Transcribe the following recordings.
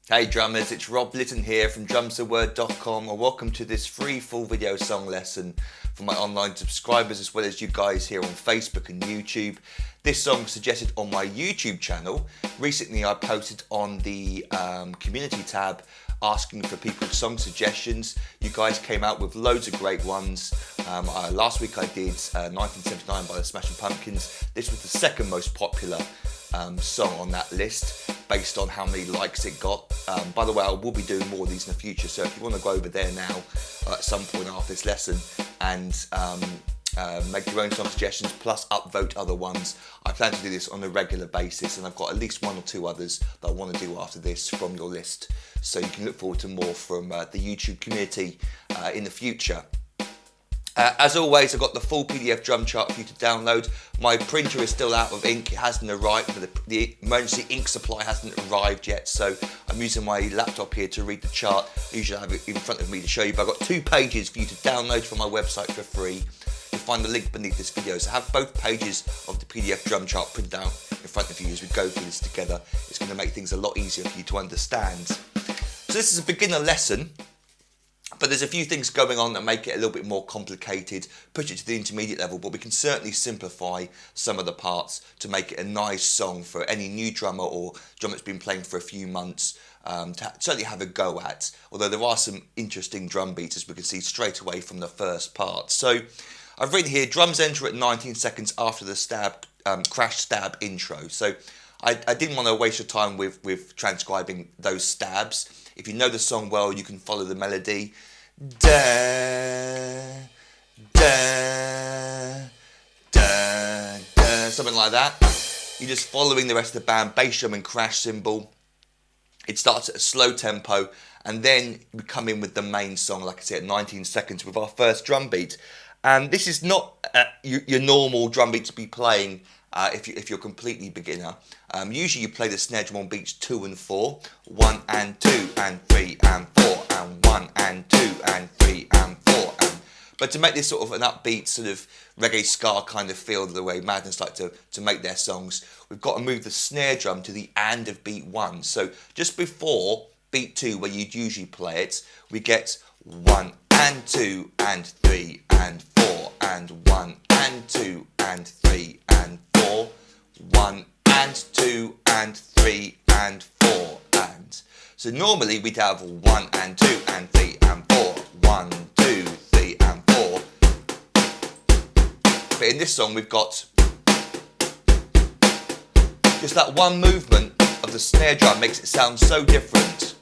Hey drummers, it's Rob Litton here from drumsaword.com and welcome to this free full video song lesson for my online subscribers as well as you guys here on Facebook and YouTube. This song was suggested on my YouTube channel. Recently I posted on the community tab asking for people's song suggestions. You guys came out with loads of great ones. Last week I did 1979 by the Smashing Pumpkins. This was the second most popular song on that list based on how many likes it got. By the way, I will be doing more of these in the future, so if you want to go over there now at some point after this lesson and make your own song suggestions plus upvote other ones. I plan to do this on a regular basis and I've got at least one or two others that I want to do after this from your list, so you can look forward to more from the YouTube community in the future. As always, I've got the full PDF drum chart for you to download. My printer is still out of ink, it hasn't arrived, the emergency ink supply hasn't arrived yet, so I'm using my laptop here to read the chart. Usually I have it in front of me to show you, but I've got 2 pages for you to download from my website for free. You'll find the link beneath this video, so have both pages of the PDF drum chart printed out in front of you as we go through this together. It's going to make things a lot easier for you to understand. So this is a beginner lesson, but there's a few things going on that make it a little bit more complicated, push it to the intermediate level, but we can certainly simplify some of the parts to make it a nice song for any new drummer or drummer that's been playing for a few months to certainly have a go at, although there are some interesting drum beats as we can see straight away from the first part. So I've written here, drums enter at 19 seconds after the crash stab intro. So I didn't want to waste your time with transcribing those stabs. If you know the song well, you can follow the melody. Da, da, da, da, something like that. You're just following the rest of the band, bass drum and crash cymbal. It starts at a slow tempo, and then we come in with the main song, like I said, 19 seconds with our first drum beat. And this is not your normal drum beat to be playing if you're completely beginner. Usually you play the snare drum on beats 2 and 4, 1 and 2 and 3 and 4 and 1 and 2 and 3 and 4 and. But to make this sort of an upbeat sort of reggae ska kind of feel, the way Madness like to make their songs, we've got to move the snare drum to the and of beat 1. So just before beat 2, where you'd usually play it, we get 1 and 2 and 3 and 4 and 1 and 2 and 3 and 4, 1 and 2 and 3 and 4 and. So normally we'd have 1 and 2 and 3 and 4, 1, 2, 3 and 4. But in this song we've got just that one movement of the snare drum makes it sound so different.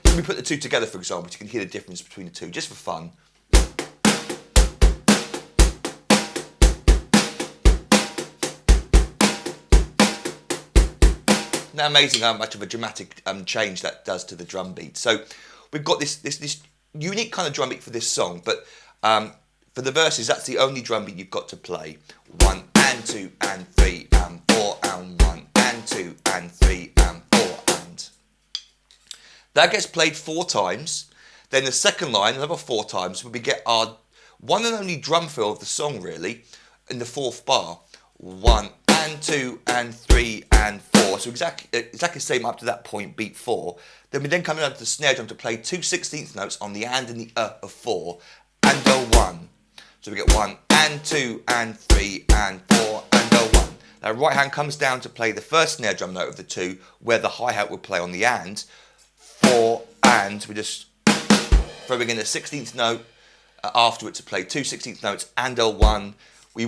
Let me put the two together, for example, so you can hear the difference between the two, just for fun. Isn't that amazing how much of a dramatic change that does to the drum beat? So we've got this unique kind of drum beat for this song, but for the verses, that's the only drum beat you've got to play. 1 and 2 and 3 and 4 and 1 and 2 and 3 and 4 and. That gets played 4 times. Then the second line, another 4 times, where we get our one and only drum fill of the song, really, in the 4th bar. 1 and 2 and 3 and 4. So exactly the same up to that point, beat 4. Then we then come down to the snare drum to play 2 16th notes on the and the of 4 and go 1. So we get 1 and 2 and 3 and 4 and go 1. Now right hand comes down to play the first snare drum note of the 2, where the hi-hat will play on the and. 4 and we're just throwing in a 16th note after it to play 2 16th notes and a 1. You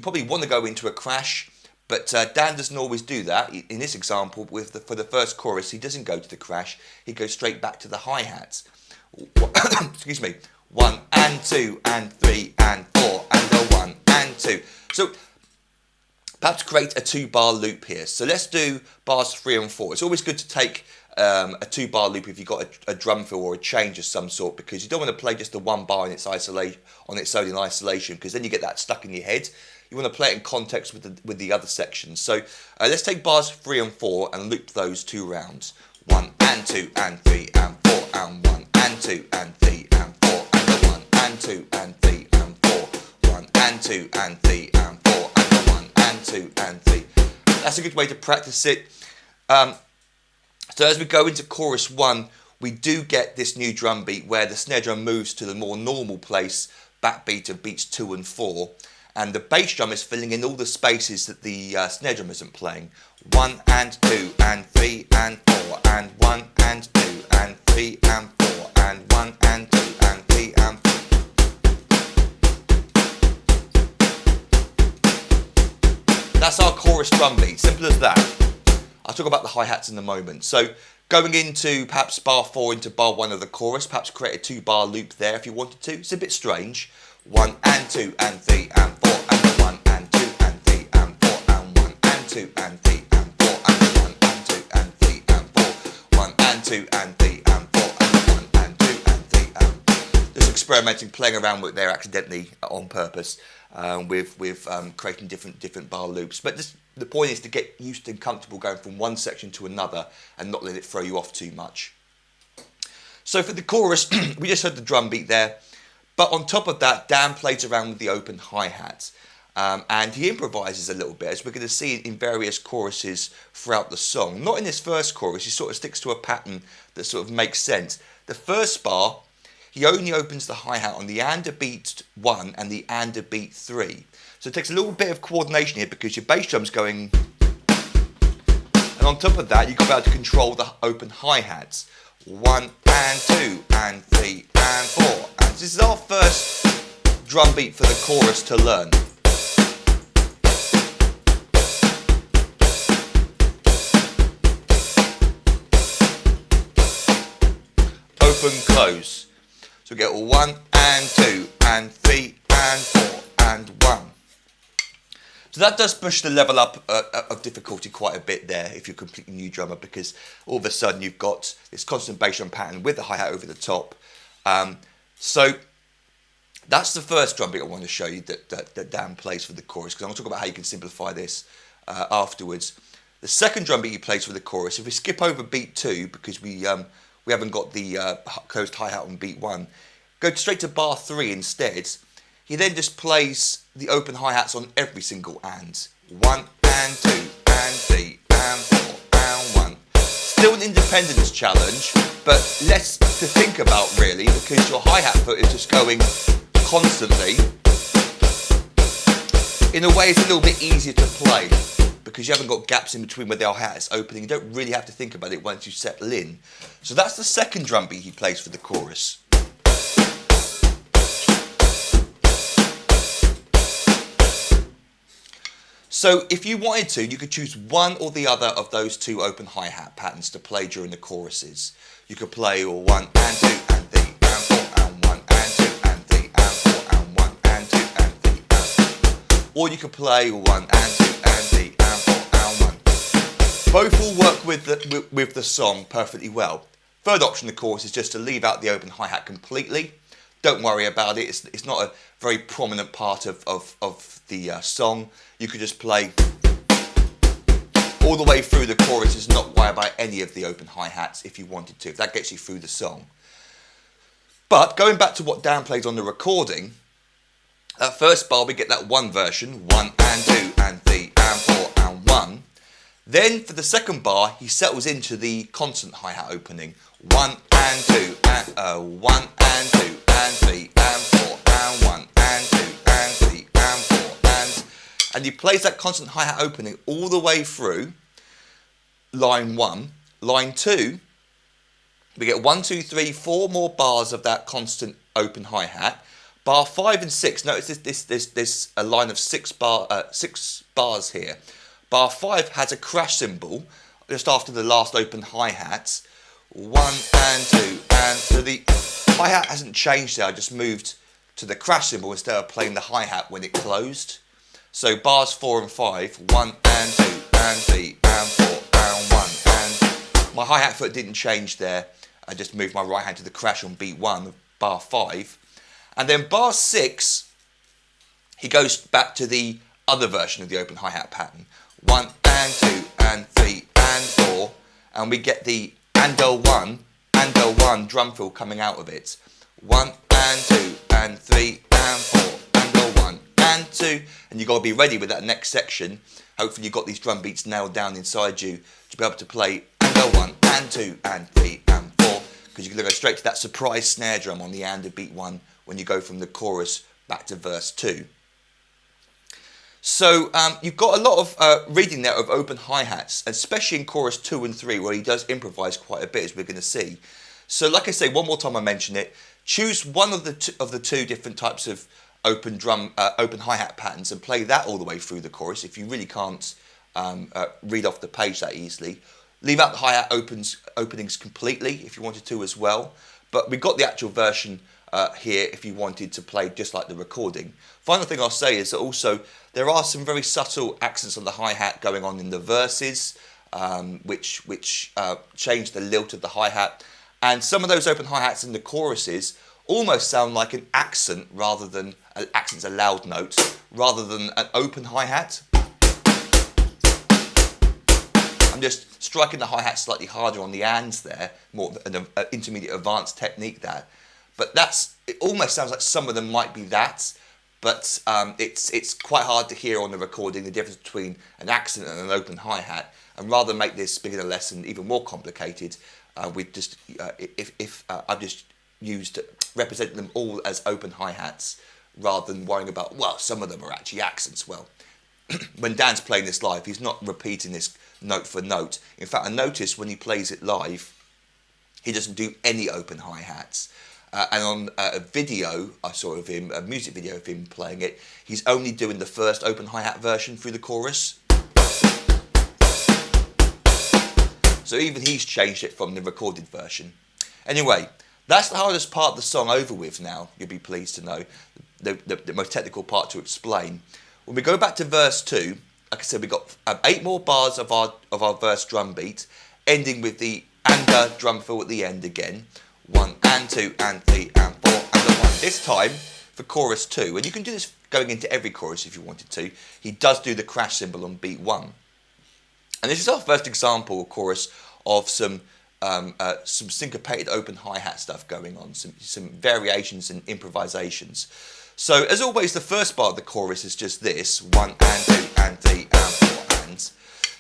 probably want to go into a crash, but Dan doesn't always do that. In this example, for the first chorus, he doesn't go to the crash. He goes straight back to the hi-hat. Excuse me. 1 and 2 and 3 and 4 and a 1 and 2. So perhaps create a 2-bar loop here. So let's do bars 3 and 4. It's always good to take a 2-bar loop if you've got a drum fill or a change of some sort, because you don't want to play just the 1 bar in its own in isolation, because then you get that stuck in your head. You want to play it in context with the other sections. So let's take bars 3 and 4 and loop those 2 rounds. 1 and 2 and 3 and 4 and 1 and 2 and 3 and 4 and a 1 and 2 and 3 and 4, 1 and 2 and 3 and 4 and a 1 and 2 and 3. That's a good way to practice it. So as we go into chorus 1, we do get this new drum beat where the snare drum moves to the more normal place, backbeat of beats 2 and 4, and the bass drum is filling in all the spaces that the snare drum isn't playing. 1 and 2 and 3 and 4 and 1 and 2 and 3 and 4 and 1 and 2 and 3 and 4. That's our chorus drum beat, simple as that. I'll talk about the hi-hats in a moment. So going into perhaps bar 4 into bar 1 of the chorus, perhaps create a 2-bar loop there if you wanted to. It's a bit strange. 1 and 2 and 3 and 4 and 1 and 2 and 3 and 4 and 1 and 2 and 3 and 4 and 1 and 2 and 3 and 4 1 and 2 and 3 and 4 and 1 and 2 and 3 and just experimenting, playing around with there accidentally on purpose with creating different bar loops. But just, the point is to get used and comfortable going from one section to another and not let it throw you off too much. So for the chorus, we just heard the drum beat there. But on top of that, Dan plays around with the open hi-hat. And he improvises a little bit, as we're going to see in various choruses throughout the song. Not in this first chorus, he sort of sticks to a pattern that sort of makes sense. The first bar, he only opens the hi-hat on the and a beat 1 and the and a beat 3. So it takes a little bit of coordination here because your bass drum's going, and on top of that you've got to be able to control the open hi-hats. 1 and 2 and 3 and 4. And this is our first drum beat for the chorus to learn. Open, close. So we get 1 and 2 and 3 and 4 and 1. So that does push the level up of difficulty quite a bit there if you're a completely new drummer, because all of a sudden you've got this constant bass drum pattern with the hi-hat over the top. So that's the first drum beat I want to show you that Dan plays for the chorus, because I'm going to talk about how you can simplify this afterwards. The second drum beat he plays for the chorus, if we skip over beat 2 because we haven't got the closed hi-hat on beat 1, go straight to bar 3 instead. He then just plays the open hi-hats on every single and. 1 and 2 and 3 and 4 and 1. Still an independence challenge, but less to think about really, because your hi-hat foot is just going constantly. In a way it's a little bit easier to play because you haven't got gaps in between where the hi-hat is opening. You don't really have to think about it once you settle in. So that's the second drum beat he plays for the chorus. So if you wanted to, you could choose one or the other of those two open hi-hat patterns to play during the choruses. You could play 1 and 2 and 3 and 4 and 1 and 2 and 3 and 4 and 1 and 2 and 3 and 4. Or you could play 1 and 2 and 3 and 4 and 1. Both will work with the song perfectly well. Third option, of course, is just to leave out the open hi-hat completely. Don't worry about it. It's not a very prominent part of the song. You could just play all the way through the chorus, is not worry about any of the open hi-hats if you wanted to, if that gets you through the song. But going back to what Dan plays on the recording, that first bar we get that one version, 1 and 2 and 3 and 4 and 1. Then for the second bar he settles into the constant hi-hat opening, 1 and 2 and 1 and 2 and 3 and 4 and 1 and 2 and 3 and 4 and he plays that constant hi-hat opening all the way through line 1. Line 2, we get 1, 2, 3, 4 more bars of that constant open hi-hat. Bar 5 and 6, notice there's a line of 6 bars here. Bar 5 has a crash cymbal just after the last open hi-hats. 1 and 2 and so the hi-hat hasn't changed there, I just moved to the crash cymbal instead of playing the hi-hat when it closed. So bars 4 and 5, 1 and 2 and 3 and 4 and 1 and my hi-hat foot didn't change there, I just moved my right hand to the crash on beat 1 of bar 5. And then bar 6, he goes back to the other version of the open hi-hat pattern. 1 and 2 and 3 and 4 and we get the and 1 drum fill coming out of it. 1 and 2 and 3 and 4 and 1 and 2, and you've got to be ready with that next section. Hopefully you've got these drum beats nailed down inside you to be able to play and 1 and 2 and 3 and 4, because you're going to go straight to that surprise snare drum on the and of beat 1 when you go from the chorus back to verse 2. So you've got a lot of reading there of open hi-hats, especially in chorus 2 and 3, where he does improvise quite a bit, as we're going to see. So like I say, one more time I mention it, choose one of the two different types of open hi-hat patterns and play that all the way through the chorus if you really can't read off the page that easily. Leave out the hi-hat openings completely if you wanted to as well, but we've got the actual version here if you wanted to play just like the recording. Final thing I'll say is that also there are some very subtle accents on the hi-hat going on in the verses, which change the lilt of the hi-hat, and some of those open hi-hats in the choruses almost sound like an accent rather than an accent's a loud note rather than an open hi-hat. I'm just striking the hi-hat slightly harder on the ands there, more an intermediate advanced technique there. But it almost sounds like some of them might be that, but it's quite hard to hear on the recording the difference between an accent and an open hi-hat. And rather than make this beginner lesson even more complicated, I've just represented them all as open hi-hats rather than worrying about, well, some of them are actually accents. Well, when Dan's playing this live, he's not repeating this note for note. In fact, I noticed when he plays it live, he doesn't do any open hi-hats. And on a video I saw of him, a music video of him playing it, he's only doing the first open hi-hat version through the chorus. So even he's changed it from the recorded version. Anyway, that's the hardest part of the song over with now, you'll be pleased to know. The most technical part to explain. When we go back to verse 2, like I said, we've got 8 more bars of our verse drum beat, ending with the and drum fill at the end again. 1 and 2 and 3 and 4 and the 1. This time for chorus 2, and you can do this going into every chorus if you wanted to, he does do the crash cymbal on beat 1. And this is our first example, of course, of some syncopated open hi-hat stuff going on, some variations and improvisations. So as always, the first bar of the chorus is just this, 1 and 2 and 3 and 4 and.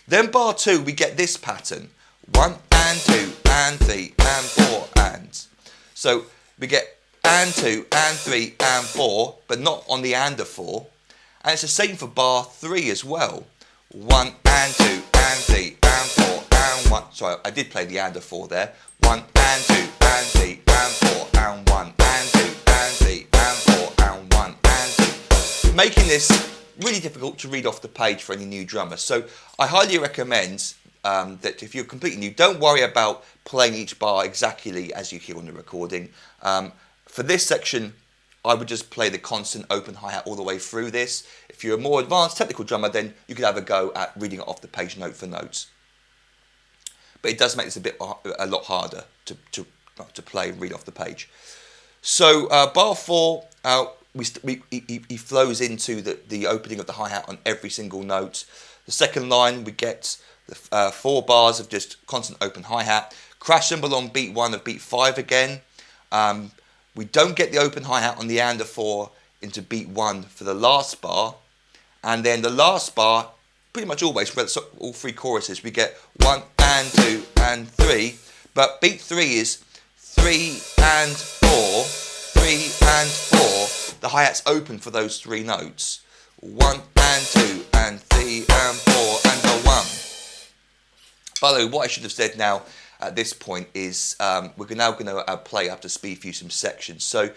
Then bar 2, we get this pattern, 1 and 2 and 3 and 4 and. So we get and 2 and 3 and 4, but not on the and of 4. And it's the same for bar 3 as well. 1 and 2 and 3 and 4 and 1. Sorry, I did play the and of 4 there. 1 and 2 and 3 and 4 and 1 and 2 and 3 and 4 and 1 and 2. Making this really difficult to read off the page for any new drummer. So I highly recommend that if you're completely new, don't worry about playing each bar exactly as you hear on the recording. For this section, I would just play the constant open hi-hat all the way through this. If you're a more advanced technical drummer, then you could have a go at reading it off the page note for note. But it does make this a lot harder to play and read off the page. So bar 4, he flows into the opening of the hi-hat on every single note. The second line, we get the 4 bars of just constant open hi-hat. Crash cymbal on beat 1 of beat 5 again. We don't get the open hi-hat on the and of 4 into beat 1 for the last bar. And then the last bar, pretty much always, for all 3 choruses, we get 1 and 2 and 3. But beat 3 is 3 and 4, 3 and 4. The hi-hat's open for those 3 notes. 1 and 2 and 3 and 4 and the 1. By the way, what I should have said now at this point is we're now going to play up to speed for you some sections. So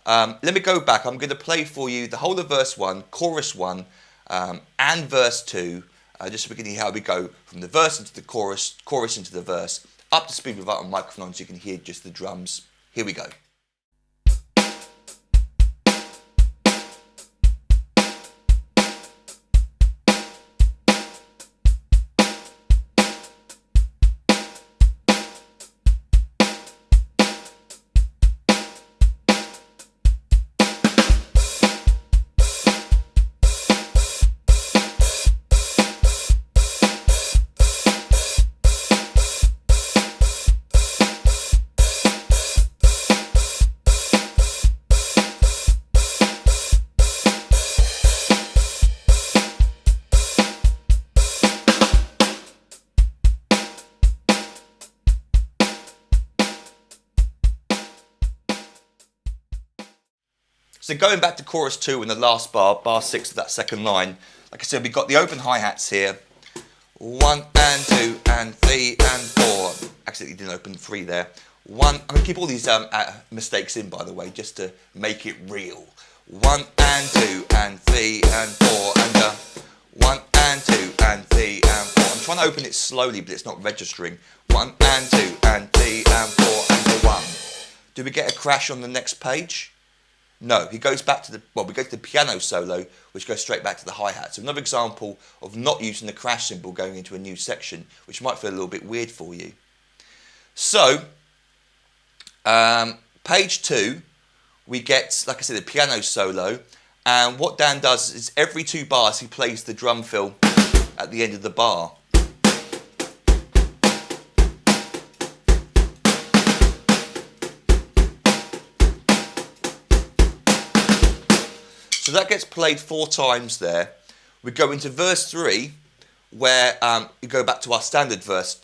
let me go back. I'm going to play for you the whole of verse 1, chorus 1, and verse 2, just so we can hear how we go from the verse into the chorus, chorus into the verse, up to speed without a microphone on so you can hear just the drums. Here we go. So going back to chorus 2 in the last bar, bar 6 of that second line, like I said, we've got the open hi-hats here. 1 and 2 and 3 and 4. Accidentally didn't open 3 there. I'm going to keep all these mistakes in, by the way, just to make it real. 1 and 2 and 3 and 4 and 1 and 2 and 3 and 4. I'm trying to open it slowly, but it's not registering. 1 and 2 and 3 and 4 and 1. Do we get a crash on the next page? No, he goes back to we go to the piano solo, which goes straight back to the hi-hat. So another example of not using the crash cymbal going into a new section, which might feel a little bit weird for you. So, page 2, we get, like I said, the piano solo, and what Dan does is every 2 bars he plays the drum fill at the end of the bar. So that gets played 4 times there. We go into verse 3, where we go back to our standard verse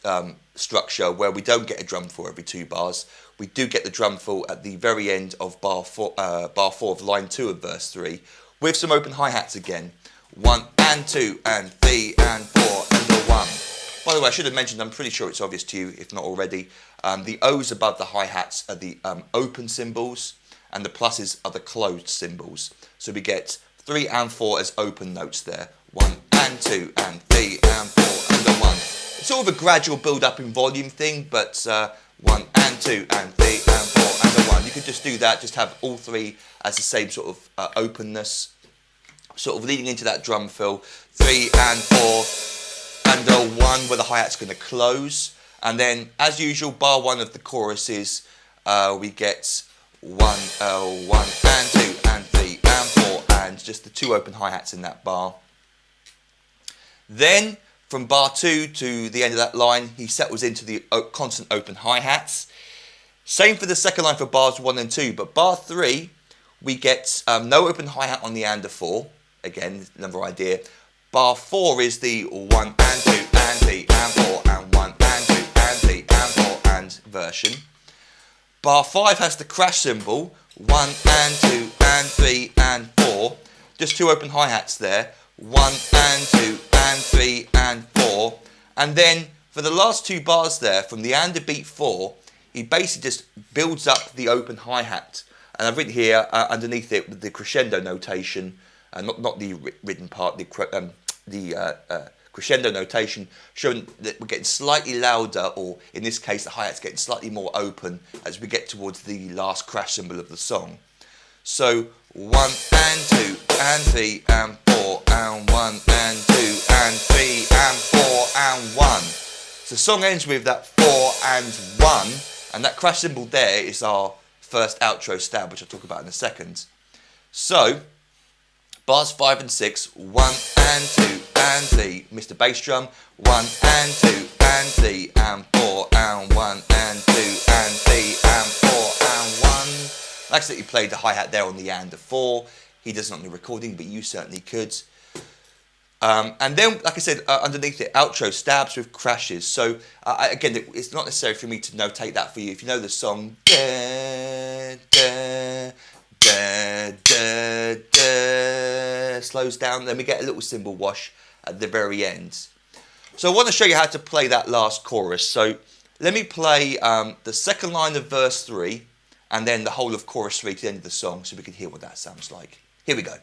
structure, where we don't get a drum fill every 2 bars. We do get the drum fill at the very end of bar 4 of line 2 of verse 3, with some open hi-hats again. 1 and 2 and 3 and 4 and the 1. By the way, I should have mentioned, I'm pretty sure it's obvious to you, if not already, the O's above the hi-hats are the open cymbals, and the pluses are the closed cymbals. So we get 3 and 4 as open notes there. 1 and 2 and 3 and 4 and the 1. It's sort of a gradual build-up in volume thing, but 1 and 2 and 3 and 4 and the 1. You could just do that, just have all 3 as the same sort of openness, sort of leading into that drum fill. 3 and 4 and the 1 where the hi-hat's going to close. And then, as usual, bar 1 of the chorus is we get 1 and 2 and 3 and 4 and just the 2 open hi-hats in that bar. Then from bar 2 to the end of that line, he settles into the constant open hi-hats. Same for the second line for bars 1 and 2, but bar 3 we get no open hi-hat on the and a 4. Again, another idea. Bar 4 is the 1 and 2 and 3 and 4 and 1 and 2 and 3 and 4 and version. Bar 5 has the crash cymbal, 1 and 2 and 3 and 4. Just 2 open hi-hats there, 1 and 2 and 3 and 4. And then for the last 2 bars there, from the and to beat 4, he basically just builds up the open hi-hat. And I've written here underneath it with the crescendo notation, not the written part, the crescendo notation, showing that we're getting slightly louder, or in this case the hi-hat's getting slightly more open as we get towards the last crash cymbal of the song. So 1 and 2 and 3 and 4 and 1 and 2 and 3 and 4 and 1. So the song ends with that 4 and 1, and that crash cymbal there is our first outro stab, which I'll talk about in a second. So bars 5 and 6, 1 and 2 and 3, Mr. Bass drum, 1 and 2 and 3 and 4 and 1 and 2 and 3 and 4 and 1. Like I said, he played the hi-hat there on the and of 4. He does it on the recording, but you certainly could. And then, like I said, underneath it, outro stabs with crashes. So, again, it's not necessary for me to notate that for you. If you know the song, da, da, da, da, da, slows down, then we get a little cymbal wash at the very end. So I want to show you how to play that last chorus. So let me play the second line of verse 3 and then the whole of chorus 3 to the end of the song so we can hear what that sounds like. Here we go.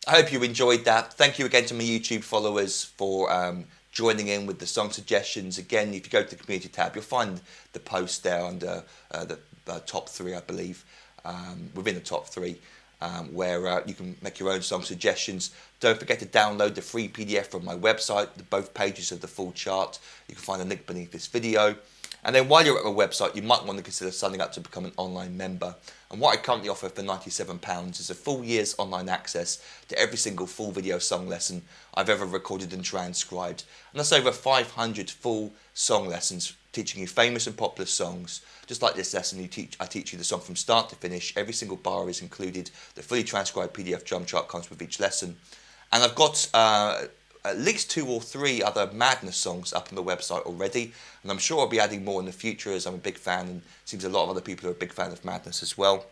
I hope you enjoyed that. Thank you again to my YouTube followers for joining in with the song suggestions. Again, if you go to the community tab, you'll find the post there under the top 3, I believe, within the top 3. where you can make your own song suggestions. Don't forget to download the free PDF from my website, both pages of the full chart. You can find a link beneath this video. And then while you're at my website, you might want to consider signing up to become an online member. And what I currently offer for £97 is a full year's online access to every single full video song lesson I've ever recorded and transcribed. And that's over 500 full song lessons teaching you famous and popular songs. Just like this lesson, I teach you the song from start to finish. Every single bar is included. The fully transcribed PDF drum chart comes with each lesson. And I've got at least 2 or 3 other madness songs up on the website already, and I'm sure I'll be adding more in the future as I'm a big fan, and it seems a lot of other people are a big fan of madness as well.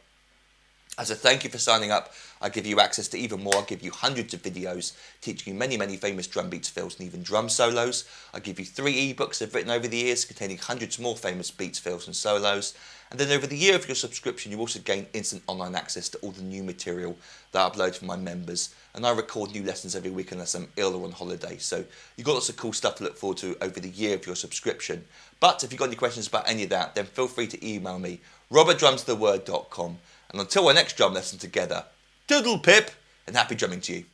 As a thank you for signing up, I give you access to even more. I give you hundreds of videos teaching you many famous drum beats, fills and even drum solos. I give you 3 ebooks I've written over the years containing hundreds more famous beats, fills and solos. And then over the year of your subscription, you also gain instant online access to all the new material that I upload for my members. And I record new lessons every week unless I'm ill or on holiday. So you've got lots of cool stuff to look forward to over the year of your subscription. But if you've got any questions about any of that, then feel free to email me, rob@drumstheword.com. And until our next drum lesson together, doodle pip and happy drumming to you.